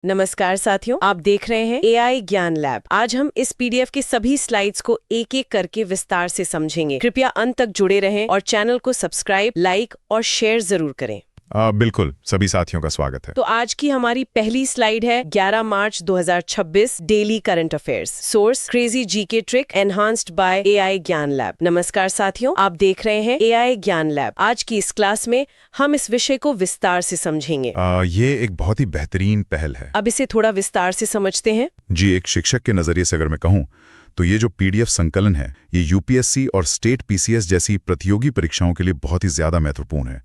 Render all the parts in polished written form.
नमस्कार साथियों, आप देख रहे हैं एआई ज्ञान लैब। आज हम इस पीडीएफ की सभी स्लाइड्स को एक एक करके विस्तार से समझेंगे। कृपया अंत तक जुड़े रहें और चैनल को सब्सक्राइब, लाइक और शेयर जरूर करें। बिल्कुल, सभी साथियों का स्वागत है। तो आज की हमारी पहली स्लाइड है 11 मार्च 2026 daily current affairs. Source crazy GK trick enhanced bye AI ज्ञान लैब। नमस्कार साथियों, आप देख रहे हैं एआई ज्ञान लैब। आज की इस क्लास में हम इस विषय को विस्तार से समझेंगे। ये एक बहुत ही बेहतरीन पहल है। अब इसे थोड़ा विस्तार से समझते हैं। जी, एक शिक्षक के नजरिए से अगर मैं कहूँ तो ये जो पीडीएफ संकलन है, ये यूपीएससी और स्टेट पीसीएस जैसी प्रतियोगी परीक्षाओं के लिए बहुत ही ज्यादा महत्वपूर्ण है।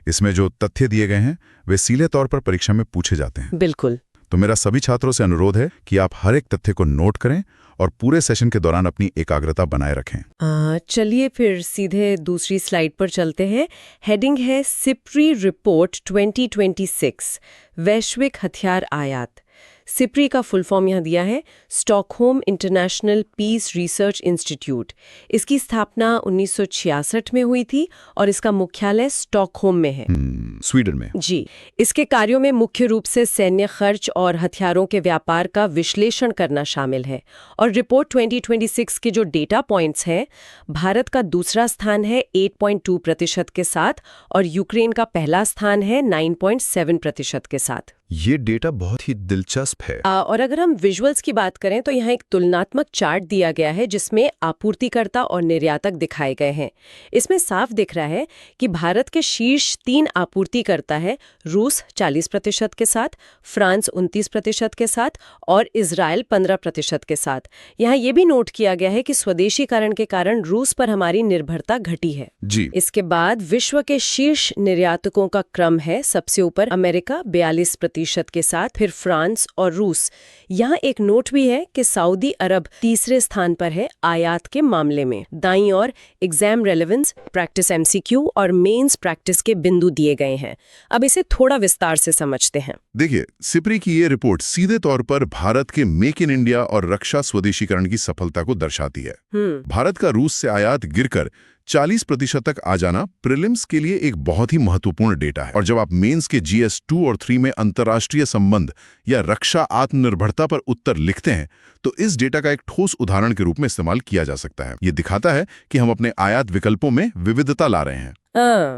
इसमें जो तथ्य दिए गए हैं वे सीधे तौर पर परीक्षा में पूछे जाते हैं। बिल्कुल। तो मेरा सभी छात्रों से अनुरोध है कि आप हर एक तथ्य को नोट करें और पूरे सेशन के दौरान अपनी एकाग्रता बनाए रखें। चलिए फिर सीधे दूसरी स्लाइड पर चलते हैं। हेडिंग है सिप्री रिपोर्ट 2026 वैश्विक हथियार आयात। सिप्री का फुल फॉर्म यहाँ दिया है Stockholm International Peace Research Institute. इसकी स्थापना 1966 में हुई थी और इसका मुख्यालय स्टॉकहोम में है, स्वीडन में। जी। इसके कार्यों में मुख्य रूप से सैन्य खर्च और हथियारों के व्यापार का विश्लेषण करना शामिल है। और रिपोर्ट 2026 के जो डेटा पॉइंट्स हैं, भारत का दूसरा स्थान है 8.2% के साथ और यूक्रेन का पहला स्थान है 9.7% के साथ। ये डेटा बहुत ही दिलचस्प है। और अगर हम विजुअल्स की बात करें तो यहाँ एक तुलनात्मक चार्ट दिया गया है जिसमें आपूर्तिकर्ता और निर्यातक दिखाए गए हैं। इसमें साफ दिख रहा है कि भारत के शीर्ष 3 आपूर्तिकर्ता है, रूस 40% के साथ, फ्रांस 29% के साथ और इजराइल 15% के साथ। यहाँ ये भी नोट किया गया है कि स्वदेशीकरण के कारण रूस पर हमारी निर्भरता घटी है। जी। इसके बाद विश्व के शीर्ष निर्यातकों का क्रम है। सबसे ऊपर अमेरिका 42% के साथ, फिर फ्रांस और रूस। यहाँ एक नोट भी है कि सऊदी अरब तीसरे स्थान पर है आयात के मामले में। दाईं ओर एग्जाम रेलेवेंस, प्रैक्टिस एमसीक्यू और मेंस प्रैक्टिस के बिंदु दिए गए हैं। अब इसे थोड़ा विस्तार से समझते हैं। देखिए, सिप्री की ये रिपोर्ट सीधे तौर पर भारत के मेक इन इंडिया और रक्षा स्वदेशीकरण की सफलता को दर्शाती है। भारत का रूस से आयात गिरकर 40% तक आ जाना प्रीलिम्स के लिए एक बहुत ही महत्वपूर्ण डेटा है। और जब आप मेंस के GS 2 और 3 में अंतर्राष्ट्रीय संबंध या रक्षा आत्मनिर्भरता पर उत्तर लिखते हैं तो इस डेटा का एक ठोस उदाहरण के रूप में इस्तेमाल किया जा सकता है। ये दिखाता है कि हम अपने आयात विकल्पों में विविधता ला रहे हैं।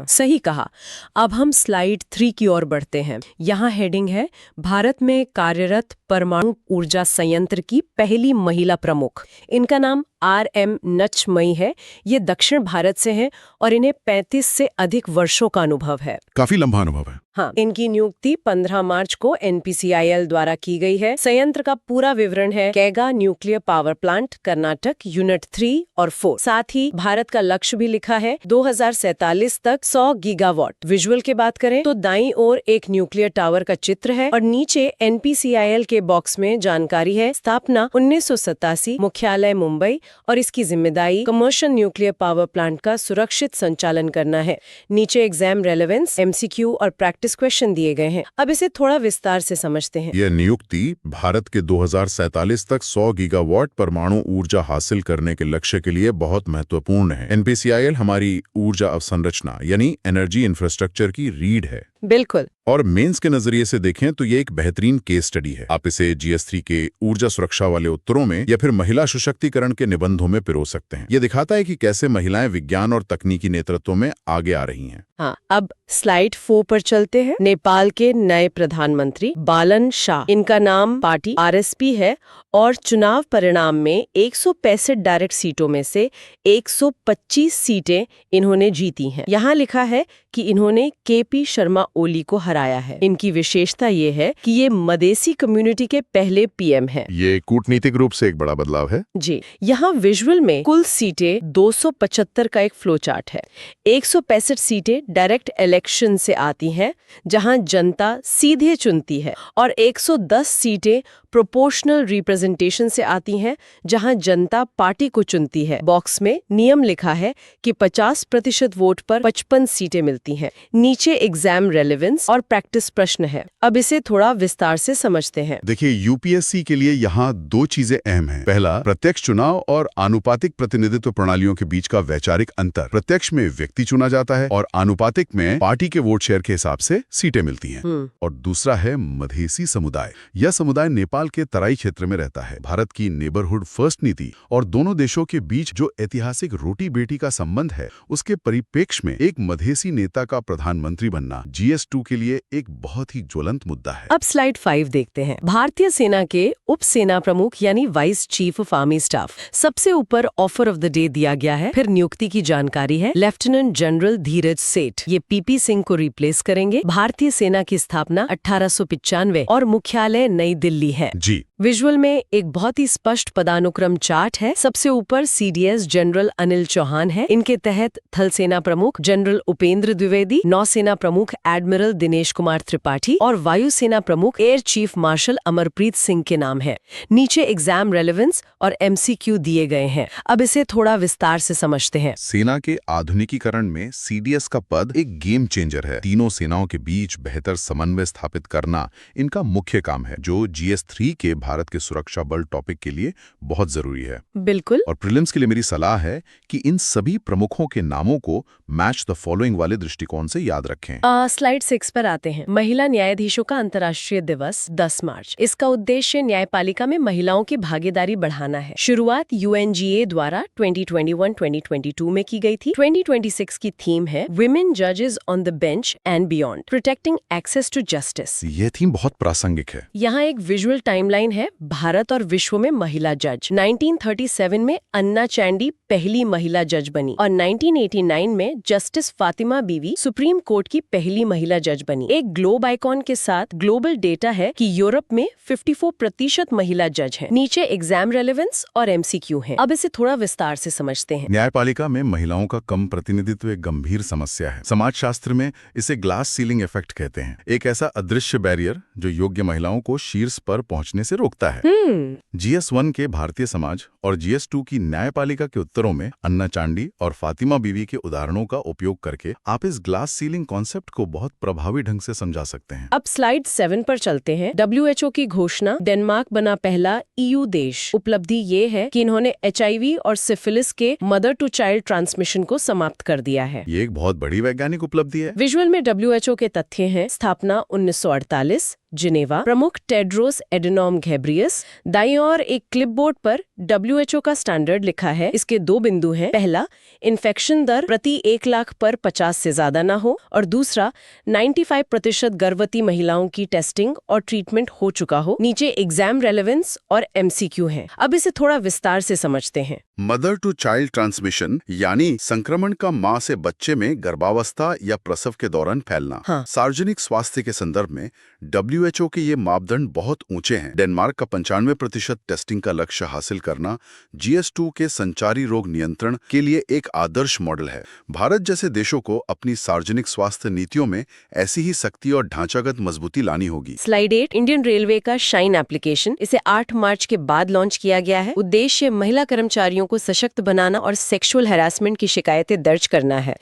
सही कहा। अब हम स्लाइड 3 की ओर बढ़ते हैं। यहाँ हेडिंग है भारत में कार्यरत परमाणु ऊर्जा संयंत्र की पहली महिला प्रमुख। इनका नाम RM नचमई है। ये दक्षिण भारत से हैं और इन्हें 35 से अधिक वर्षों का अनुभव है। काफी लंबा अनुभव है। हाँ, इनकी नियुक्ति 15 मार्च को NPCIL द्वारा की गई है। संयंत्र का पूरा विवरण है Kaiga nuclear power plant, Karnataka, unit 3 और 4। साथ ही भारत का लक्ष्य भी लिखा है 2047 तक 100 गीगावाट। विजुअल की बात करें तो दाईं ओर एक न्यूक्लियर टावर का चित्र है और नीचे NPCIL के बॉक्स में जानकारी है स्थापना 1987, मुख्यालय मुंबई और इसकी जिम्मेदारी कमर्शियल न्यूक्लियर पावर प्लांट का सुरक्षित संचालन करना है। नीचे एग्जाम रेलेवेंस, MCQ और प्रैक्टिस क्वेश्चन दिए गए हैं। अब इसे थोड़ा विस्तार से समझते हैं। यह नियुक्ति भारत के 2047 तक 100 गीगावाट परमाणु ऊर्जा हासिल करने के लक्ष्य के लिए बहुत महत्वपूर्ण है। NPCIL हमारी ऊर्जा अवसंरचना यानी एनर्जी इंफ्रास्ट्रक्चर की रीढ़ है। बिल्कुल। और मेंस के नजरिए से देखें तो ये एक बेहतरीन केस स्टडी है। आप इसे GS 3 के ऊर्जा सुरक्षा वाले उत्तरों में या फिर महिला सशक्तिकरण के निबंधों में पिरो सकते हैं। ये दिखाता है कि कैसे महिलाएं विज्ञान और तकनीकी नेतृत्व में आगे आ रही हैं। हाँ, अब स्लाइड 4 पर चलते हैं। नेपाल के नए प्रधानमंत्री बालन शाह, इनका नाम पार्टी RSP है और चुनाव परिणाम में 165 डायरेक्ट सीटों में से 125 सीटें इन्होंने जीती हैं। यहाँ लिखा है कि इन्होंने KP शर्मा ओली को हराया है। इनकी विशेषता ये है कि ये मदेसी कम्युनिटी के पहले PM हैं। ये कूटनीतिक रूप से एक बड़ा बदलाव है। जी। यहाँ विजुअल में कुल सीटें 275 का एक फ्लो चार्ट है। 165 सीटें डायरेक्ट इलेक्शन से आती हैं जहां जनता सीधे चुनती है और 110 सीटें प्रोपोर्शनल रिप्रेजेंटेशन से आती हैं जहां जनता पार्टी को चुनती है। बॉक्स में नियम लिखा है कि 50% वोट पर 55 सीटें मिलती हैं। नीचे एग्जाम रेलेवेंस और प्रैक्टिस प्रश्न है। अब इसे थोड़ा विस्तार से समझते हैं। देखिए, यूपीएससी के लिए यहाँ 2 चीजें अहम हैं। पहला, प्रत्यक्ष चुनाव और आनुपातिक प्रतिनिधित्व प्रणालियों के बीच का वैचारिक अंतर। प्रत्यक्ष में व्यक्ति चुना जाता है और आनुपातिक में पार्टी के वोट शेयर के हिसाब से से सीटें मिलती हैं। और दूसरा है मधेसी समुदाय। यह समुदाय नेपाल के तराई क्षेत्र में रहता है। भारत की नेबरहुड फर्स्ट नीति और दोनों देशों के बीच जो ऐतिहासिक रोटी बेटी का संबंध है, उसके परिप्रेक्ष्य में एक मधेसी नेता का प्रधानमंत्री बनना GS2 के लिए एक बहुत ही ज्वलंत मुद्दा है। अब स्लाइड 5 देखते हैं। भारतीय सेना के उप सेना प्रमुख यानी vice chief of army staff, सबसे ऊपर ऑफर ऑफ द डे दिया गया है। फिर नियुक्ति की जानकारी है, लेफ्टिनेंट जनरल धीरज सेठ, ये PP सिंह को रिप्लेस करेंगे। भारतीय सेना की स्थापना 1895 और मुख्यालय नई दिल्ली है। जी। विजुअल में एक बहुत ही स्पष्ट पदानुक्रम चार्ट है। सबसे ऊपर CDS जनरल अनिल चौहान है। इनके तहत थल सेना प्रमुख जनरल उपेंद्र द्विवेदी, नौसेना प्रमुख एडमिरल दिनेश कुमार त्रिपाठी और वायुसेना प्रमुख air chief marshal Amarpreet Singh के नाम है। नीचे एग्जाम रेलेवेंस और MCQ दिए गए हैं। अब इसे थोड़ा विस्तार से समझते हैं। सेना के आधुनिकीकरण में CDS का पद एक गेम चेंजर है। तीनों सेनाओं के बीच बेहतर समन्वय स्थापित करना इनका मुख्य काम है, जो GS3 के भारत के सुरक्षा बल टॉपिक के लिए बहुत जरूरी है। बिल्कुल। और प्रीलिम्स के लिए मेरी सलाह है कि इन सभी प्रमुखों के नामों को मैच द फॉलोइंग वाले दृष्टिकोण से याद रखें। स्लाइड 6 पर आते हैं। महिला न्यायाधीशों का अंतर्राष्ट्रीय दिवस 10 मार्च। इसका उद्देश्य न्यायपालिका में महिलाओं की भागीदारी बढ़ाना है। शुरुआत UNGA द्वारा 2021-2022 में की गई थी। 2026 की थीम है विमेन जजेस on the bench and beyond, protecting access to justice. ये थीम बहुत प्रासंगिक है। यहाँ एक विजुअल टाइमलाइन है, भारत और विश्व में महिला जज। 1937 में अन्ना चैंडी पहली महिला जज बनी और 1989 में जस्टिस फातिमा बीवी सुप्रीम कोर्ट की पहली महिला जज बनी। एक ग्लोब आइकॉन के साथ ग्लोबल डेटा है कि यूरोप में 54% महिला जज हैं। नीचे एग्जाम रेलेवेंस और MCQ है। अब इसे थोड़ा विस्तार से समझते हैं। न्यायपालिका में महिलाओं का कम प्रतिनिधित्व एक गंभीर समस्या है। समाजशास्त्र में इसे ग्लास सीलिंग इफेक्ट कहते हैं, एक ऐसा अदृश्य बैरियर जो योग्य महिलाओं को शीर्ष पर पहुंचने से रोकता है। GS1 के भारतीय समाज और GS2 की न्यायपालिका के उत्तरों में अन्ना चांडी और फातिमा बीवी के उदाहरणों का उपयोग करके आप इस ग्लास सीलिंग कॉन्सेप्ट को बहुत प्रभावी ढंग से समझा सकते हैं। अब स्लाइड 7 पर चलते हैं। WHO की घोषणा, डेनमार्क बना पहला EU देश। उपलब्धि ये है कि इन्होंने HIV और सिफिलिस के मदर टू चाइल्ड ट्रांसमिशन को समाप्त कर दिया है। ये एक बहुत बड़ी वैज्ञानिक उपलब्धि है। विजुअल में WHO के तथ्य हैं। स्थापना 1948, जिनेवा। प्रमुख टेड्रोस एडेनॉम घेब्रियस। दाईं ओर एक क्लिपबोर्ड पर WHO का स्टैंडर्ड लिखा है। इसके 2 बिंदु हैं। पहला, इन्फेक्शन दर प्रति 1 लाख पर 50 से ज्यादा ना हो, और दूसरा 95% गर्भवती महिलाओं की टेस्टिंग और ट्रीटमेंट हो चुका हो। नीचे एग्जाम रेलेवेंस और MCQ है। अब इसे थोड़ा विस्तार से समझते हैं। मदर टू चाइल्ड ट्रांसमिशन यानी संक्रमण का मां से बच्चे में गर्भावस्था या प्रसव के दौरान फैलना। सार्वजनिक स्वास्थ्य के संदर्भ में WHO के ये मापदंड बहुत ऊंचे हैं। डेनमार्क का 95% टेस्टिंग का लक्ष्य हासिल करना GS2 के संचारी रोग नियंत्रण के लिए एक आदर्श मॉडल है। भारत जैसे देशों को अपनी सार्वजनिक स्वास्थ्य नीतियों में ऐसी ही सख्ती और ढांचागत मजबूती लानी होगी। स्लाइड 8, इंडियन रेलवे का शाइन एप्लीकेशन। इसे 8 मार्च के बाद लॉन्च किया गया है। उद्देश्य महिला कर्मचारियों को सशक्त बनाना और सेक्सुअल हैरासमेंट की शिकायतें दर्ज करना है।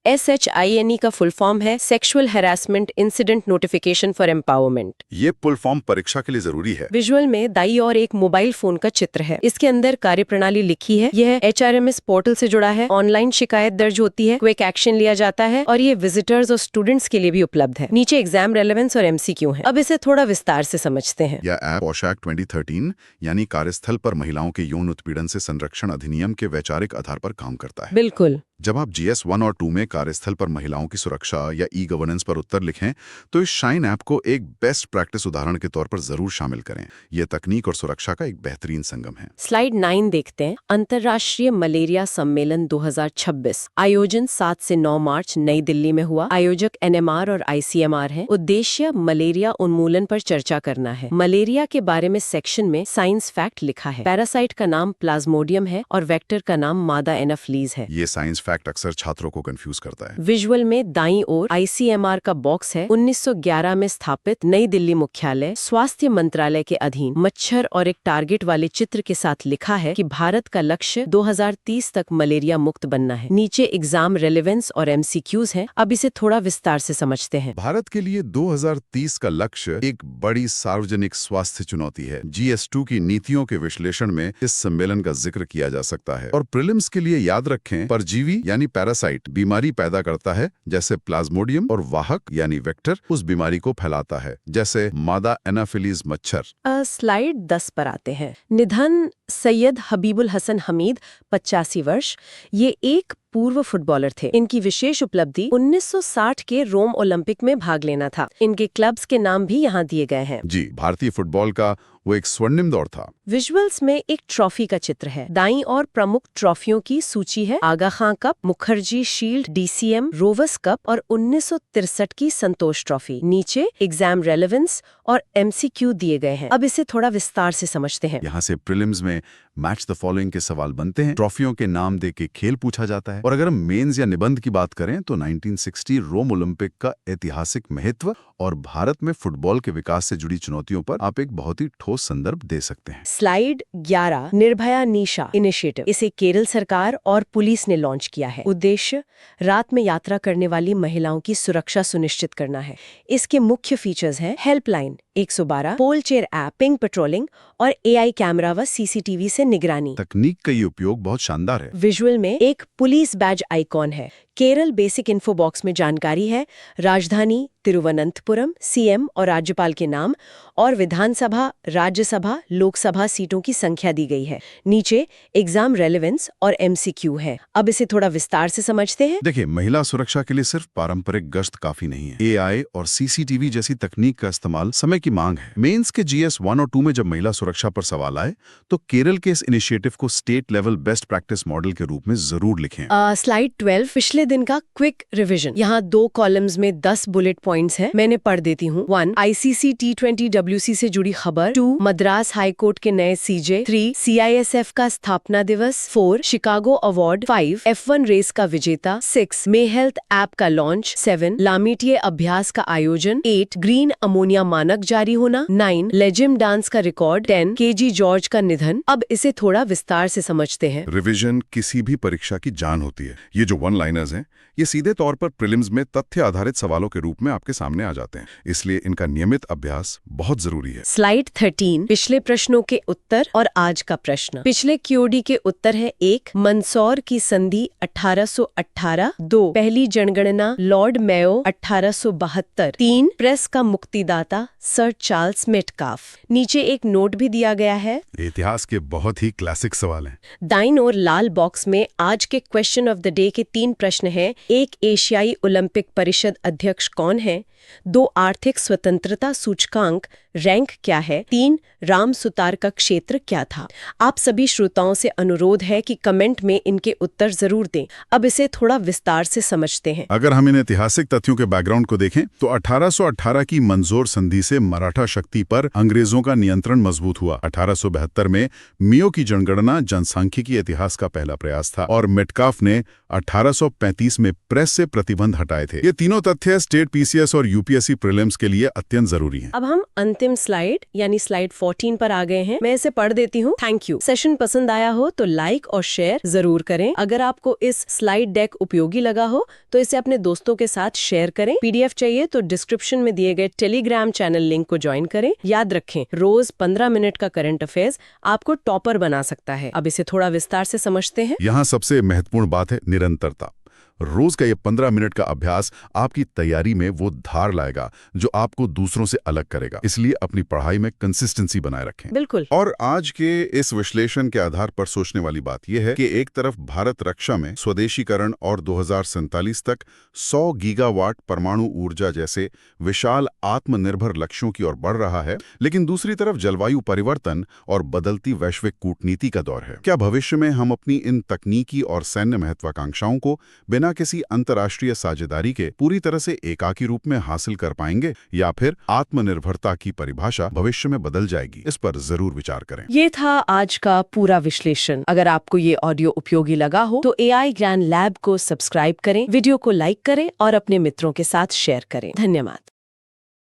SHINE का फुल फॉर्म है sexual harassment incident notification for empowerment. ये फुल फॉर्म परीक्षा के लिए जरूरी है। विजुअल में दाईं ओर एक मोबाइल फोन का चित्र है। इसके अंदर कार्यप्रणाली लिखी है। यह HRMS पोर्टल से जुड़ा है। ऑनलाइन शिकायत दर्ज होती है, क्विक एक्शन लिया जाता है और ये विजिटर्स और स्टूडेंट्स के लिए भी उपलब्ध है। नीचे एग्जाम रेलेवेंस और MCQ है। अब इसे थोड़ा विस्तार से समझते हैं। यह ऐप पोशाक 2013 यानी कार्यस्थल पर महिलाओं के यौन उत्पीड़न से संरक्षण अधिनियम के वैचारिक आधार पर काम करता है। बिल्कुल। जब आप GS1 और 2 में कार्यस्थल पर महिलाओं की सुरक्षा या ई-गवर्नेंस पर उत्तर लिखें तो इस शाइन ऐप को एक बेस्ट प्रैक्टिस उदाहरण के तौर पर जरूर शामिल करें। यह तकनीक और सुरक्षा का एक बेहतरीन संगम है। स्लाइड 9 देखते हैं। अंतर्राष्ट्रीय मलेरिया सम्मेलन 2026 आयोजन 7 से 9 मार्च नई दिल्ली में हुआ। आयोजक NMR और ICMR है। उद्देश्य मलेरिया उन्मूलन पर चर्चा करना है। मलेरिया के बारे में सेक्शन में साइंस फैक्ट लिखा है। पैरासाइट का नाम प्लाज्मोडियम है और वेक्टर का नाम मादा एनाफ्लीज है। ये साइंस फैक्ट अक्सर छात्रों को कंफ्यूज करता है। विजुअल में दाईं ओर ICMR का बॉक्स है। 1911 में स्थापित नई दिल्ली मुख्यालय स्वास्थ्य मंत्रालय के अधीन मच्छर और एक टारगेट वाले चित्र के साथ लिखा है कि भारत का लक्ष्य 2030 तक मलेरिया मुक्त बनना है। नीचे एग्जाम रेलेवेंस और MCQs हैं। अब इसे थोड़ा विस्तार से समझते हैं। भारत के लिए 2030 का लक्ष्य एक बड़ी सार्वजनिक स्वास्थ्य चुनौती है। GS2 की नीतियों के विश्लेषण में इस सम्मेलन का जिक्र किया जा सकता है। और प्रीलिम्स के लिए याद रखें, परजीवी परजीवी यानी पैरासाइट बीमारी पैदा करता है जैसे प्लाज्मोडियम, और वाहक यानी वेक्टर उस बीमारी को फैलाता है जैसे मादा एनाफिलीज मच्छर। स्लाइड 10 पर आते हैं। निधन सैयद हबीबुल हसन हमीद, 85 वर्ष। ये एक पूर्व फुटबॉलर थे। इनकी विशेष उपलब्धि 1960 के रोम ओलंपिक में भाग लेना था। इनके क्लब्स के नाम भी यहाँ दिए गए हैं। जी, भारतीय फुटबॉल का वो एक स्वर्णिम दौर था। विजुअल्स में एक ट्रॉफी का चित्र है। दाईं और प्रमुख ट्रॉफियों की सूची है। Aga Khan cup, Mukherjee shield, DCM, Rovers cup और 1963 की संतोष ट्रॉफी। नीचे एग्जाम रेलेवेंस और MCQ दिए गए हैं। अब इसे थोड़ा विस्तार से समझते हैं। यहाँ से प्रीलिम्स में मैच द फॉलोइंग के सवाल बनते हैं। ट्रॉफियों के नाम दे के खेल पूछा जाता है। और अगर हम मेंस या निबंध की बात करें तो 1960 रोम ओलंपिक का ऐतिहासिक महत्व और भारत में फुटबॉल के विकास से जुड़ी चुनौतियों पर आप एक बहुत ही ठोस संदर्भ दे सकते हैं। स्लाइड 11, निर्भया निशा इनिशिएटिव। इसे केरल सरकार और पुलिस ने लॉन्च किया है। उद्देश्य रात में यात्रा करने वाली महिलाओं की सुरक्षा सुनिश्चित करना है। इसके मुख्य फीचर्स हैं हेल्पलाइन 112, पोल चेयर ऐप, पिंग पेट्रोलिंग और AI कैमरा व CCTV से निगरानी। तकनीक का ये उपयोग बहुत शानदार है। विजुअल में एक पुलिस बैज आइकॉन है। केरल बेसिक इन्फो बॉक्स में जानकारी है। राजधानी तिरुवनंतपुरम, CM और राज्यपाल के नाम और विधानसभा, राज्यसभा, लोकसभा सीटों की संख्या दी गई है। नीचे एग्जाम रेलेवेंस और MCQ है। अब इसे थोड़ा विस्तार से समझते हैं। देखिए, महिला सुरक्षा के लिए सिर्फ पारंपरिक गश्त काफी नहीं है। AI और CCTV जैसी तकनीक का इस्तेमाल समय की मांग है। मेंस के GS 1 और 2 में जब महिला सुरक्षा पर सवाल आए तो केरल के इस इनिशिएटिव को state level best practice model के रूप में जरूर लिखें। स्लाइड 12, पिछले दिन का क्विक रिवीजन। यहाँ 2 कॉलम्स में 10 बुलेट पॉइंट्स हैं। मैंने पढ़ देती हूँ। 1, ICC T20 WC से जुड़ी खबर। 2, मद्रास हाई कोर्ट के नए CJ। 3, CISF का स्थापना दिवस। 4, शिकागो अवार्ड। 5, F1 रेस का विजेता। 6, मे हेल्थ ऐप का लॉन्च। 7, लामेटिये अभ्यास का आयोजन। 8, ग्रीन अमोनिया मानक जारी होना। 9, लेजिम डांस का रिकॉर्ड। 10, KG जॉर्ज का निधन। अब इसे थोड़ा विस्तार से समझते हैं। रिवीजन किसी भी परीक्षा की जान होती है। ये जो वन लाइनर्स हैं, ये सीधे तौर पर प्रीलिम्स में तथ्य आधारित सवालों के रूप में आपके सामने आ जाते हैं, इसलिए इनका नियमित अभ्यास बहुत जरूरी है। स्लाइड 13, पिछले प्रश्नों के उत्तर और आज का प्रश्न। पिछले QOD के उत्तर है 1, मंदसौर की संधि 1818। 2, पहली जनगणना लॉर्ड मेयो 1872। 3, प्रेस का मुक्तिदाता सर चार्ल्स मेटकाफ। नीचे एक नोट भी दिया गया है। इतिहास के बहुत ही क्लासिक सवाल हैं। दाईं ओर लाल बॉक्स में आज के क्वेश्चन ऑफ द डे के 3 प्रश्न हैं। 1, एशियाई ओलंपिक परिषद अध्यक्ष कौन है? 2, आर्थिक स्वतंत्रता सूचकांक रैंक क्या है? 3, राम सुतार का क्षेत्र क्या था? आप सभी श्रोताओं से अनुरोध है कि कमेंट में इनके उत्तर जरूर दें। अब इसे थोड़ा विस्तार से समझते हैं। अगर हम इन ऐतिहासिक तथ्यों के बैकग्राउंड को देखें तो 1818 की मंदसौर संधि से मराठा शक्ति पर अंग्रेजों का नियंत्रण मजबूत हुआ। 1872 में मियो की जनगणना जनसांख्यिकी इतिहास का पहला प्रयास था और मेटकाफ ने 1835 में प्रेस से प्रतिबंध हटाए थे। ये तीनों तथ्य स्टेट PCS और UPSC प्रीलिम्स के लिए अत्यंत जरूरी हैं। अब हम अंतिम स्लाइड यानी स्लाइड 14 पर आ गए हैं। मैं इसे पढ़ देती हूँ। Thank you. सेशन पसंद आया हो तो लाइक और शेयर जरूर करें। अगर आपको इस स्लाइड डेक उपयोगी लगा हो तो इसे अपने दोस्तों के साथ शेयर करें। PDF चाहिए तो डिस्क्रिप्शन में दिए गए टेलीग्राम चैनल लिंक को ज्वाइन करें। याद रखें, रोज 15 मिनट का करंट अफेयर्स आपको टॉपर बना सकता है। अब इसे थोड़ा विस्तार से समझते हैं। यहाँ सबसे महत्वपूर्ण बात है निरंतरता। रोज का ये 15 मिनट का अभ्यास आपकी तैयारी में वो धार लाएगा जो आपको दूसरों से अलग करेगा। इसलिए अपनी पढ़ाई में कंसिस्टेंसी बनाए रखें। बिल्कुल। और आज के इस विश्लेषण के आधार पर सोचने वाली बात यह है कि एक तरफ भारत रक्षा में स्वदेशीकरण और 2047 तक 100 गीगावाट परमाणु ऊर्जा जैसे विशाल आत्मनिर्भर लक्ष्यों की ओर बढ़ रहा है, लेकिन दूसरी तरफ जलवायु परिवर्तन और बदलती वैश्विक कूटनीति का दौर है। क्या भविष्य में हम अपनी इन तकनीकी और सैन्य महत्वाकांक्षाओं को बिना किसी अंतर्राष्ट्रीय साझेदारी के पूरी तरह से एकाकी रूप में हासिल कर पाएंगे, या फिर आत्मनिर्भरता की परिभाषा भविष्य में बदल जाएगी? इस पर जरूर विचार करें। ये था आज का पूरा विश्लेषण। अगर आपको ये ऑडियो उपयोगी लगा हो तो AI ज्ञान लैब को सब्सक्राइब करें, वीडियो को लाइक करें और अपने मित्रों के साथ शेयर करें। धन्यवाद।